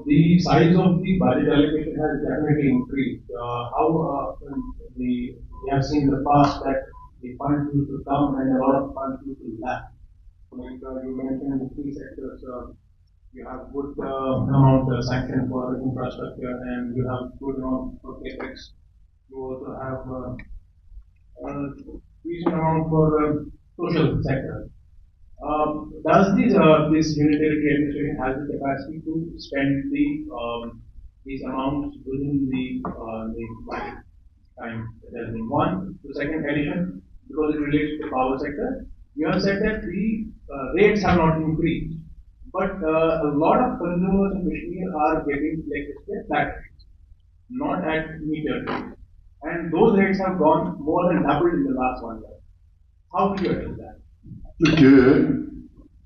the size of the budget allocation has definitely increased. We have seen in the past that the funds used to come and a lot of funds used to lapse. Like you mentioned, the three sectors, you have good amount sanctioned for infrastructure, and you have good amount for capex. You also have decent amount for social sector. Does this unitary administration has the capacity to spend these amounts within the budget time that has been one? The second addition, because it relates to the power sector, you have said that the rates have not increased, but a lot of consumers in Kashmir are getting electricity at flat rates, not at meter rates, and those rates have gone more than doubled in the last 1 year. How do you address that? देखिए,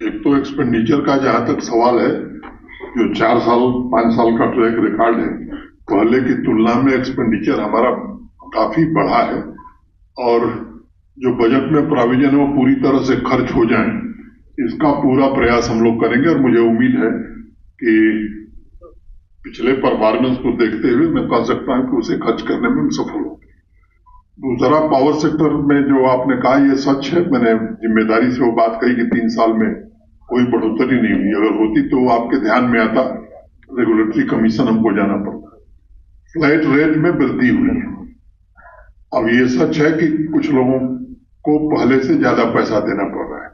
एक तो expenditure का जहां तक सवाल है, जो 4 साल 5 साल का ट्रैक रिकॉर्ड है, पहले की तुलना में एक्सपेंडिचर हमारा काफी बढ़ा है, और जो बजट में प्रोविजन है वो पूरी तरह से खर्च हो जाए, इसका पूरा प्रयास हम लोग करेंगे। और मुझे उम्मीद है कि पिछले परफॉर्मेंस को देखते हुए मैं कह सकता हूं कि उसे खर्च करने में हम सफल होंगे। दूसरा, पावर सेक्टर में जो आपने कहा ये सच है, मैंने जिम्मेदारी से वो बात कही कि 3 साल में कोई बढ़ोतरी नहीं हुई। अगर होती तो आपके ध्यान में आता, रेगुलेटरी कमीशन हमको जाना पड़ता। फ्लैट रेट में वृद्धि हुई है। अब ये सच है कि कुछ लोगों को पहले से ज्यादा पैसा देना पड़ रहा है,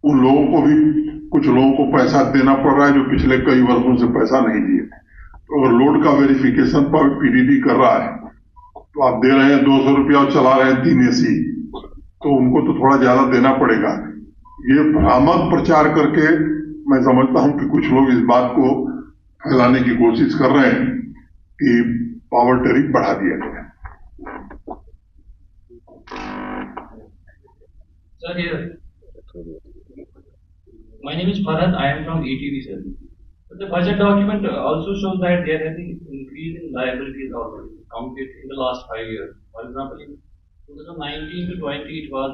उन लोगों को भी कुछ लोगों को पैसा देना पड़ रहा है जो पिछले कई वर्षों से पैसा नहीं दिए। तो अगर लोड का वेरिफिकेशन पर पीडीडी कर रहा है तो आप दे रहे हैं 200 रुपया और चला रहे हैं 3 AC, तो उनको तो थोड़ा ज्यादा देना पड़ेगा। ये भ्रामक प्रचार करके मैं समझता हूं कि कुछ लोग इस बात को फैलाने की कोशिश कर रहे हैं कि पावर टैरिफ बढ़ा दिया गया। Sir, here. My name is Farhad. I am from ETV, sir. But the budget document also shows that there has been increase in liabilities already compared in the last 5 years. For example, in 2019 to 20, it was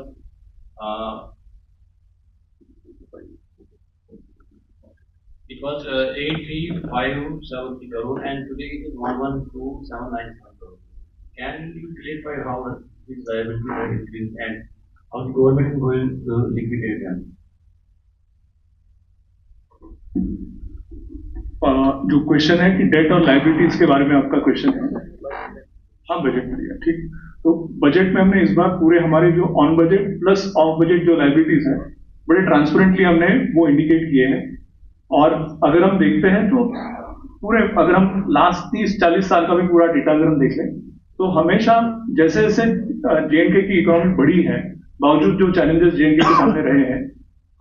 83,570 crore, and today it is 112,797 crore. Can you clarify how these liabilities are increased and how the government is going to liquidate them? जो question है कि date और liabilities के बारे में आपका question है, हाँ बजट में दिया, ठीक। तो बजट में हमने इस बार पूरे हमारे जो on budget plus of budget जो लाइबिलिटीज हैं बड़े ट्रांसपेरेंटली हमने वो इंडिकेट किए हैं। और अगर हम देखते हैं तो पूरे, अगर हम लास्ट 30-40 साल का भी पूरा डेटा अगर हम देख लें तो हमेशा जैसे जैसे JNK की इकोनॉमी बढ़ी है, बावजूद जो चैलेंजेस JNK के सामने रहे हैं,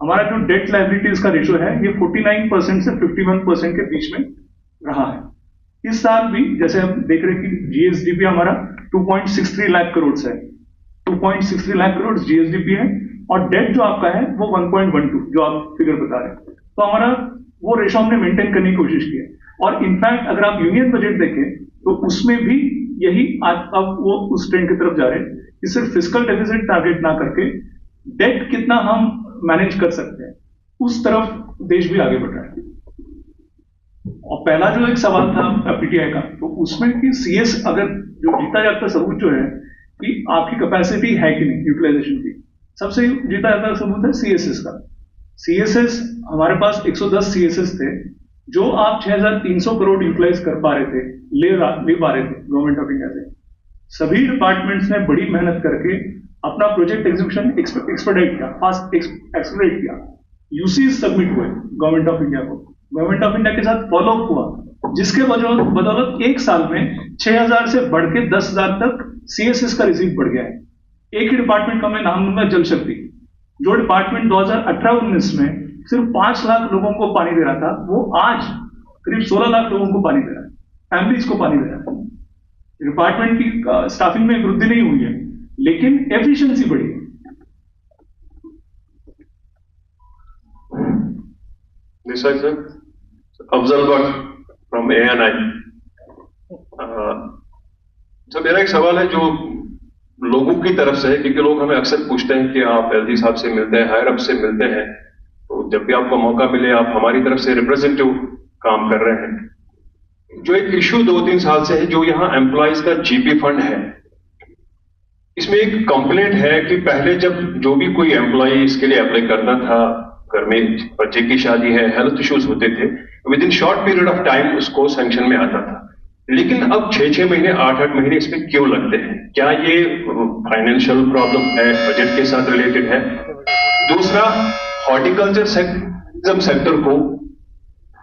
हमारा जो डेट लाइबिलिटीज का रेशो है ये 49% से 51% के बीच में रहा है। इस साल भी जैसे हम देख रहे हैं कि GSDP हमारा 2.63 लाख करोड़ है, 2.63 लाख करोड़ GSDP है, और डेट जो आपका है वो 1.12 जो आप फिगर बता रहे हैं। तो हमारा वो रेशो हमने मेंटेन करने की कोशिश की है। और इनफैक्ट अगर आप यूनियन बजट देखें तो उसमें भी यही अब वो उस ट्रेंड की तरफ जा रहे हैं कि सिर्फ फिस्कल डेफिसिट टारगेट ना करके डेट कितना हम मैनेज कर सकते हैं, उस तरफ देश भी आगे बढ़ रहा है। और पहला जो एक सवाल था PTI का, तो उसमें कि CS अगर जो जीता जाता सबूत जो है कि आपकी कैपेसिटी है कि नहीं यूटिलाइजेशन की, सबसे जीता जाता सबूत है CSS का। CSS हमारे पास 110 CSS थे जो आप 6,300 करोड़ यूटिलाइज कर पा रहे थे, ले पा रहे थे गवर्नमेंट ऑफ इंडिया से। सभी डिपार्टमेंट्स ने बड़ी मेहनत करके अपना प्रोजेक्ट एग्जीक्यूशन एक्सपेडाइट किया, फास्ट एक्सपेडाइट किया। यूसी सबमिट हुए गवर्नमेंट ऑफ इंडिया को, गवर्नमेंट ऑफ इंडिया के साथ फॉलो अप हुआ, जिसके बदौलत 1 साल में 6,000 से बढ़ के 10,000 तक CSS का रिसीव बढ़ गया है। एक ही डिपार्टमेंट का मैं नाम लूंगा, जल शक्ति, जो डिपार्टमेंट 2018-19 में सिर्फ 5 लाख लोगों को पानी दे रहा था, वो आज करीब 16 लाख लोगों को पानी दे रहा है, फैमिलीज को पानी दे रहा है। डिपार्टमेंट की स्टाफिंग में वृद्धि नहीं हुई है, लेकिन एफिशिएंसी बढ़ी है। Sir, Afzal Bak from ANI. तो मेरा एक सवाल है जो लोगों की तरफ से है, क्योंकि लोग हमें अक्सर पूछते हैं कि आप LG साहब से मिलते हैं, हायर अप से मिलते हैं, तो जब भी आपको मौका मिले आप हमारी तरफ से रिप्रेजेंटेटिव काम कर रहे हैं, जो एक इशू 2-3 साल से है, जो यहाँ एम्प्लॉयज का जीपी फंड है, इसमें एक कंप्लेंट है कि पहले जब जो भी कोई एम्प्लॉय इसके लिए अप्लाई करता था, घर में बच्चे की शादी है, हेल्थ इश्यूज होते थे, with in short period of time उसको सैंक्शन में आता था। लेकिन अब 6-6 महीने 8-8 महीने इसमें क्यों लगते हैं? क्या ये फाइनेंशियल प्रॉब्लम है, बजट के साथ रिलेटेड है? दूसरा, हॉर्टिकल्चर सेक्टर को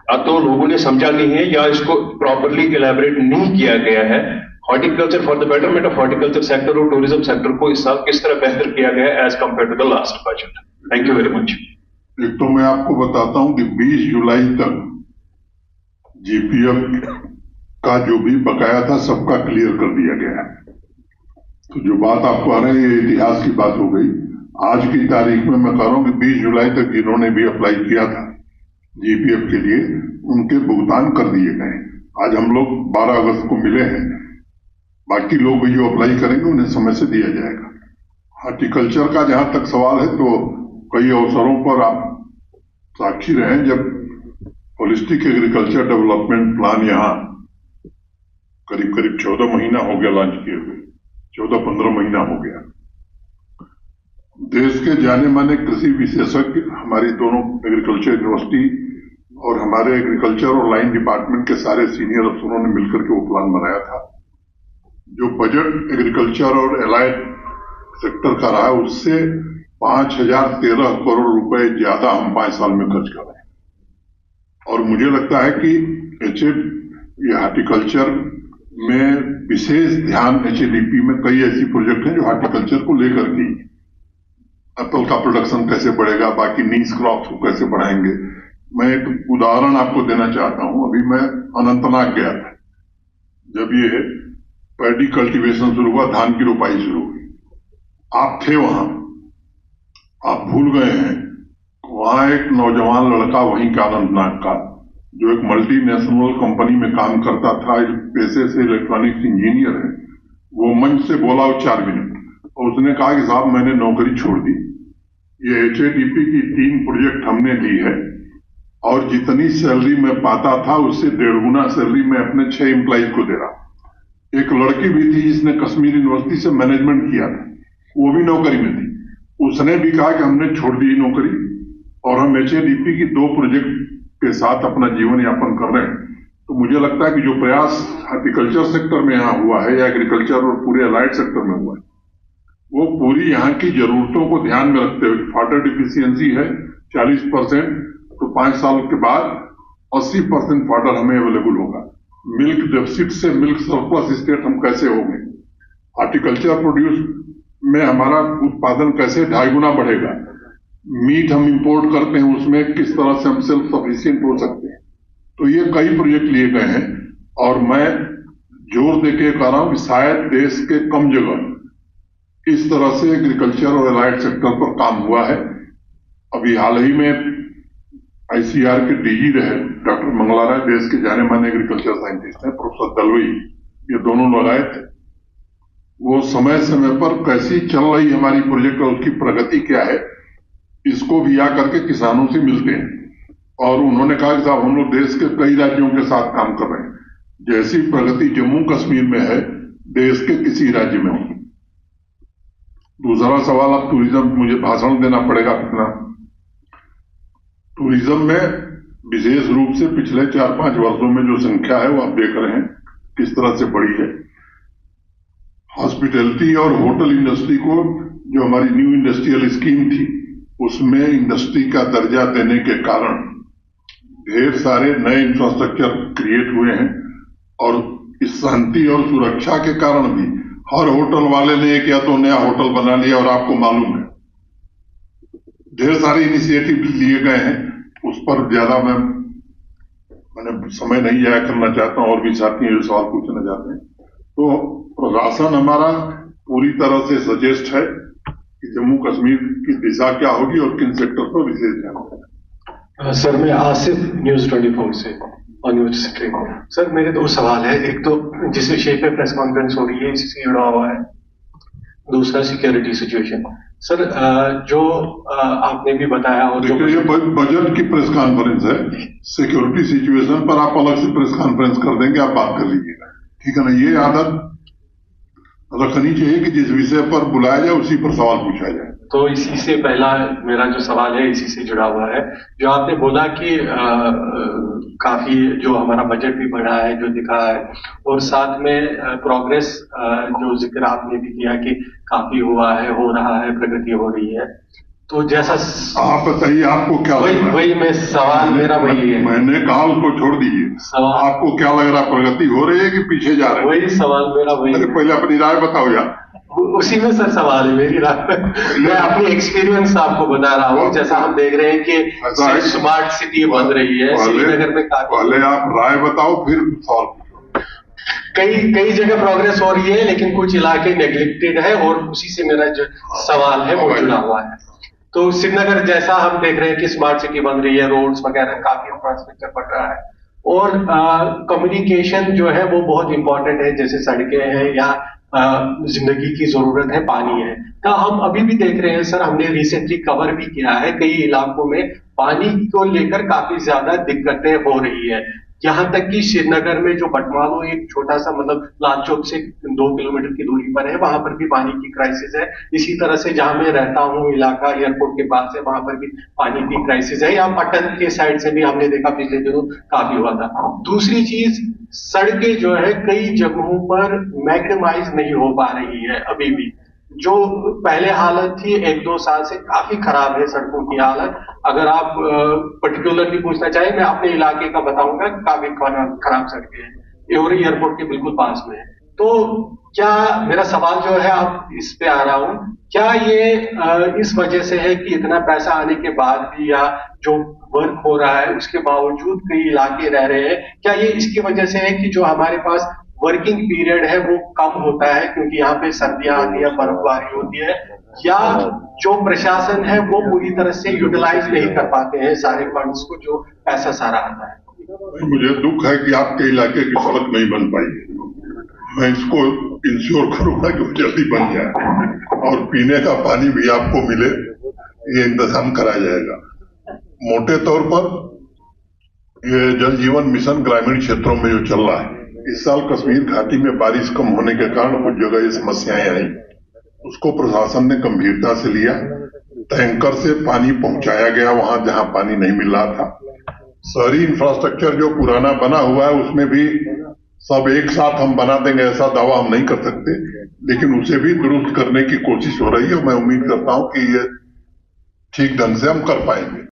या तो लोगों ने समझा नहीं है या इसको प्रॉपरली इलैबोरेट नहीं किया गया है। Horticulture, for the betterment of horticulture sector और टूरिज्म सेक्टर को इस साल किस तरह बेहतर किया गया है as compared to the last budget? Thank you very much. एक तो मैं आपको बताता हूं कि 20 जुलाई तक जीपीएफ का जो भी बकाया था सबका क्लियर कर दिया गया है। तो जो बात आप कह रहे हैं ये इतिहास की बात हो गई। आज की तारीख में मैं कह रहा हूं कि 20 जुलाई तक जिन्होंने भी अप्लाई किया था जीपीएफ के लिए, उनके भुगतान कर दिए गए। आज हम लोग 12 अगस्त को मिले हैं, बाकी लोग भी जो अप्लाई करेंगे उन्हें समय से दिया जाएगा। हॉर्टिकल्चर का जहां तक सवाल है, तो कई अवसरों पर आप साक्षी रहे जब होलिस्टिक एग्रीकल्चर डेवलपमेंट प्लान यहाँ करीब 14 महीना हो गया लॉन्च किए हुए, 14-15 महीना हो गया। देश के जाने माने कृषि विशेषज्ञ, हमारी दोनों एग्रीकल्चर यूनिवर्सिटी और हमारे एग्रीकल्चर और लाइन डिपार्टमेंट के सारे सीनियर अफसरों ने मिलकर के वो प्लान बनाया था। जो बजट एग्रीकल्चर और एलाइड सेक्टर का रहा, उससे 5013 करोड़ रुपए ज्यादा हम 5 साल में खर्च कर रहे हैं। और मुझे लगता है कि ये हार्टिकल्चर में विशेष ध्यान, HADP में कई ऐसी प्रोजेक्ट हैं जो हार्टिकल्चर को लेकर के, एप्पल का प्रोडक्शन कैसे बढ़ेगा, बाकी नीश क्रॉप्स को कैसे बढ़ाएंगे। मैं एक उदाहरण आपको देना चाहता हूं। अभी मैं अनंतनाग गया था, जब ये पैडी कल्टीवेशन शुरू हुआ, धान की रोपाई शुरू हुई, आप थे वहां, आप भूल गए हैं। वहां एक नौजवान लड़का वहीं का अनंतनाग का, जो एक मल्टीनेशनल कंपनी में काम करता था, पेशे से इलेक्ट्रॉनिक्स इंजीनियर है, वो मंच से बोला 4 मिनट, और उसने कहा कि साहब मैंने नौकरी छोड़ दी, ये HADP की 3 प्रोजेक्ट हमने ली है और जितनी सैलरी मैं पाता था उससे 1.5 गुना सैलरी मैं अपने 6 एम्प्लॉइज को दे रहा। एक लड़की भी थी जिसने कश्मीर यूनिवर्सिटी से मैनेजमेंट किया था, वो भी नौकरी में थी। उसने भी कहा कि हमने छोड़ दी नौकरी और हम HADP की 2 प्रोजेक्ट के साथ अपना जीवन यापन कर रहे हैं। तो मुझे लगता है कि जो प्रयास हॉर्टिकल्चर सेक्टर में यहाँ हुआ है या एग्रीकल्चर और पूरे अलाइड सेक्टर में हुआ है, वो पूरी यहाँ की जरूरतों को ध्यान में रखते हुए, वाटर डिफिशियंसी है 40%, तो 5 साल के बाद 80% वाटर हमें अवेलेबल होगा। मिल्क डेफिसिट से मिल्क सरप्लस स्टेट हम कैसे होंगे, हॉर्टिकल्चर प्रोड्यूस में हमारा उत्पादन कैसे 2.5 गुना बढ़ेगा, मीट हम इंपोर्ट करते हैं उसमें किस तरह से हम सेल्फ सफिशिएंट हो सकते हैं। तो ये कई प्रोजेक्ट लिए गए हैं और मैं जोर देके कह रहा हूं कि शायद देश के कम जगह इस तरह से एग्रीकल्चर और एलाइड सेक्टर पर काम हुआ है। अभी हाल ही में ICAR के DG रहे डॉक्टर मंगला राय, देश के जाने माने एग्रीकल्चर साइंटिस्ट हैं, प्रोफेसर दलवई, ये दोनों लोग आए थे। वो समय समय पर कैसी चल रही हमारी प्रोजेक्ट और उसकी प्रगति क्या है, इसको भी आकर के किसानों से मिलते हैं। और उन्होंने कहा कि साहब हम लोग देश के कई राज्यों के साथ काम कर रहे हैं, जैसी प्रगति जम्मू कश्मीर में है देश के किसी राज्य में होगी। दूसरा सवाल, अब टूरिज्म, मुझे भाषण देना पड़ेगा कितना। टूरिज्म में विशेष रूप से पिछले 4-5 वर्षों में जो संख्या है वो आप देख रहे हैं किस तरह से बढ़ी है। हॉस्पिटैलिटी और होटल इंडस्ट्री को, जो हमारी न्यू इंडस्ट्रियल स्कीम थी, उसमें इंडस्ट्री का दर्जा देने के कारण ढेर सारे नए इंफ्रास्ट्रक्चर क्रिएट हुए हैं और इस शांति और सुरक्षा के कारण भी हर होटल वाले ने एक या तो नया होटल बना लिया। और आपको मालूम है ढेर सारे इनिशिएटिव लिए गए हैं, उस पर ज्यादा मैंने समय नहीं जाया करना चाहता हूं। और भी साथी हैं जो सवाल पूछना चाहते हैं। तो प्रशासन हमारा पूरी तरह से सजेस्ट है कि जम्मू कश्मीर की दिशा क्या होगी और किन सेक्टर पर विशेष ध्यान होगा। सर, मैं आसिफ, न्यूज 24 से और यूनिवर्सिटी। सर, मेरे 2 सवाल है। एक तो जिस विषय पे प्रेस कॉन्फ्रेंस हो रही है इससे जुड़ा हुआ है, दूसरा सिक्योरिटी सिचुएशन। सर जो आपने भी बताया और जो देखिए ये बजट की प्रेस कॉन्फ्रेंस है, सिक्योरिटी सिचुएशन पर आप अलग से प्रेस कॉन्फ्रेंस कर देंगे, आप बात कर लीजिएगा, ठीक है ना। ये आदत रखनी चाहिए कि जिस विषय पर बुलाया जाए उसी पर सवाल पूछा जाए। तो इसी से पहला मेरा जो सवाल है इसी से जुड़ा हुआ है, जो आपने बोला कि काफी जो हमारा बजट भी बढ़ा है जो दिखा है, और साथ में प्रोग्रेस जो जिक्र आपने भी किया कि काफी हुआ है, हो रहा है, प्रगति हो रही है। तो जैसा आप बताइए आपको क्या लग रहा है? वही मैं सवाल मेरा वही है। मैंने कहा उसको छोड़ दीजिए, सवाल आपको क्या लग रहा है, प्रगति हो रही है कि पीछे जा रहे हैं? वही सवाल मेरा वही अरे है। पहले अपनी राय बताओ यार। उसी में सर सवाल है मेरी राय। मैं अपनी एक्सपीरियंस आपको बता रहा हूँ। जैसा हम देख रहे हैं कि स्मार्ट सिटी बन रही है श्रीनगर में काफी। पहले आप राय बताओ फिर सवाल। कई जगह प्रोग्रेस हो रही है, लेकिन कुछ इलाके नेग्लेक्टेड है, और उसी से मेरा जो सवाल है वो जुड़ा हुआ है। तो श्रीनगर जैसा हम देख रहे हैं कि स्मार्ट सिटी बन रही है, रोड्स वगैरह काफी इंफ्रास्ट्रक्चर बढ़ रहा है, और कम्युनिकेशन जो है वो बहुत इंपॉर्टेंट है, जैसे सड़कें हैं या जिंदगी की जरूरत है, पानी है। तो हम अभी भी देख रहे हैं सर, हमने रिसेंटली कवर भी किया है, कई इलाकों में पानी को लेकर काफी ज्यादा दिक्कतें हो रही है। यहाँ तक कि श्रीनगर में जो बटमालो एक छोटा सा मतलब लाल चौक से 2 किलोमीटर की दूरी पर है, वहां पर भी पानी की क्राइसिस है। इसी तरह से जहां मैं रहता हूँ इलाका एयरपोर्ट के पास है, वहां पर भी पानी की क्राइसिस है। यहाँ पटन के साइड से भी हमने देखा पिछले दिनों काफी हुआ था। दूसरी चीज, सड़कें जो है कई जगहों पर मैग्नेमाइज नहीं हो पा रही है अभी भी। जो पहले हालत थी 1-2 साल से काफी खराब है सड़कों की हालत। अगर आप पर्टिकुलरली पूछना चाहें, मैं अपने इलाके का बताऊंगा, काफी खराब सड़कें हैं और एयरपोर्ट के बिल्कुल पास में है। तो क्या मेरा सवाल जो है, आप इस पे आ रहा हूं, क्या ये इस वजह से है कि इतना पैसा आने के बाद भी या जो वर्क हो रहा है उसके बावजूद कई इलाके रह रहे हैं, क्या ये इसकी वजह से है कि जो हमारे पास वर्किंग पीरियड है वो कम होता है क्योंकि यहाँ पे सर्दियां आती है, बर्फबारी होती है, या जो प्रशासन है वो पूरी तरह से यूटिलाइज नहीं कर पाते हैं सारे फंड्स को जो पैसा सारा आता है? मुझे दुख है कि आपके इलाके की सड़क नहीं बन पाई। मैं इसको इंश्योर करूंगा कि वो जल्दी बन जाए और पीने का पानी भी आपको मिले, ये इंतजाम करा जाएगा। मोटे तौर पर ये जल जीवन मिशन ग्रामीण क्षेत्रों में जो चल रहा है, इस साल कश्मीर घाटी में बारिश कम होने के कारण कुछ जगह ये समस्याएं आई, उसको प्रशासन ने गंभीरता से लिया। टैंकर से पानी पहुंचाया गया वहां जहां पानी नहीं मिल रहा था। शहरी इंफ्रास्ट्रक्चर जो पुराना बना हुआ है उसमें भी सब एक साथ हम बना देंगे ऐसा दावा हम नहीं कर सकते, लेकिन उसे भी दुरुस्त करने की कोशिश हो रही है। मैं उम्मीद करता हूं कि ये ठीक ढंग से हम कर पाएंगे।